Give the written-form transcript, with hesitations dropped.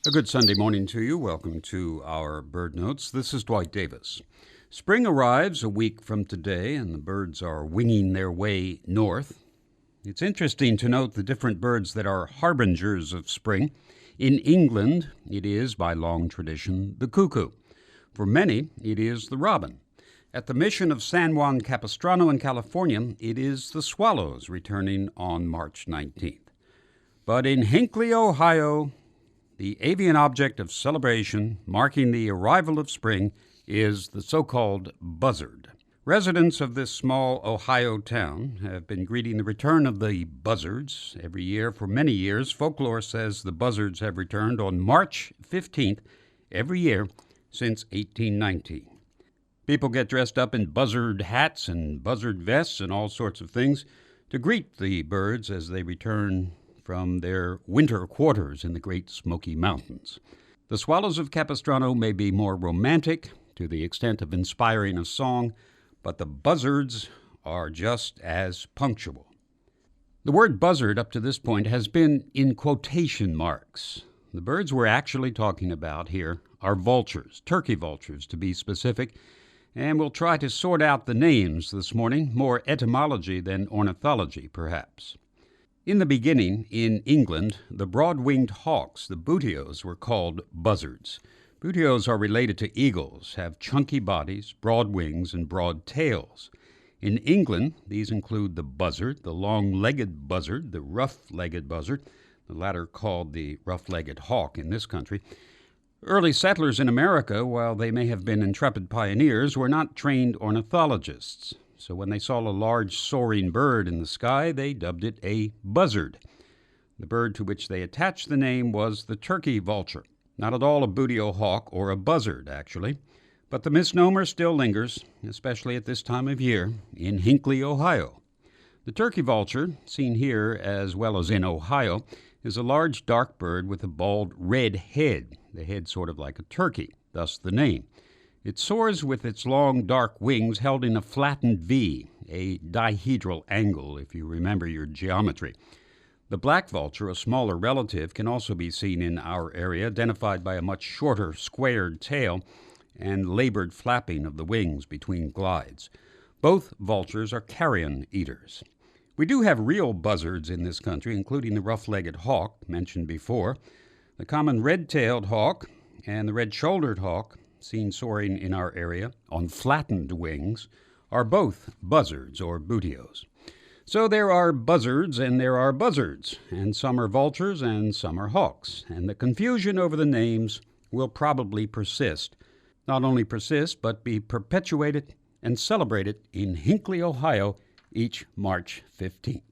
A good Sunday morning to you. Welcome to our Bird Notes. This is Dwight Davis. Spring arrives a week from today, and the birds are winging their way north. It's interesting to note the different birds that are harbingers of spring. In England, it is, by long tradition, the cuckoo. For many, it is the robin. At the mission of San Juan Capistrano in California, it is the swallows returning on March 19th. But in Hinckley, Ohio, the avian object of celebration marking the arrival of spring is the so-called buzzard. Residents of this small Ohio town have been greeting the return of the buzzards every year for many years. Folklore says the buzzards have returned on March 15th every year since 1819. People get dressed up in buzzard hats and buzzard vests and all sorts of things to greet the birds as they return from their winter quarters in the Great Smoky Mountains. The swallows of Capistrano may be more romantic to the extent of inspiring a song, but the buzzards are just as punctual. The word buzzard up to this point has been in quotation marks. The birds we're actually talking about here are vultures, turkey vultures to be specific, and we'll try to sort out the names this morning, more etymology than ornithology perhaps. In the beginning, in England, the broad-winged hawks, the butios, were called buzzards. Butios are related to eagles, have chunky bodies, broad wings, and broad tails. In England, these include the buzzard, the long-legged buzzard, the rough-legged buzzard, the latter called the rough-legged hawk in this country. Early settlers in America, while they may have been intrepid pioneers, were not trained ornithologists. So when they saw a large soaring bird in the sky, they dubbed it a buzzard. The bird to which they attached the name was the turkey vulture. Not at all a buteo hawk or a buzzard, actually. But the misnomer still lingers, especially at this time of year, in Hinckley, Ohio. The turkey vulture, seen here as well as in Ohio, is a large dark bird with a bald red head, the head sort of like a turkey, thus the name. It soars with its long, dark wings held in a flattened V, a dihedral angle, if you remember your geometry. The black vulture, a smaller relative, can also be seen in our area, identified by a much shorter, squared tail and labored flapping of the wings between glides. Both vultures are carrion eaters. We do have real buzzards in this country, including the rough-legged hawk, mentioned before, the common red-tailed hawk, and the red-shouldered hawk, seen soaring in our area on flattened wings, are both buzzards or buteos. So there are buzzards and there are buzzards, and some are vultures and some are hawks, and the confusion over the names will probably persist. Not only persist, but be perpetuated and celebrated in Hinckley, Ohio, each March 15th.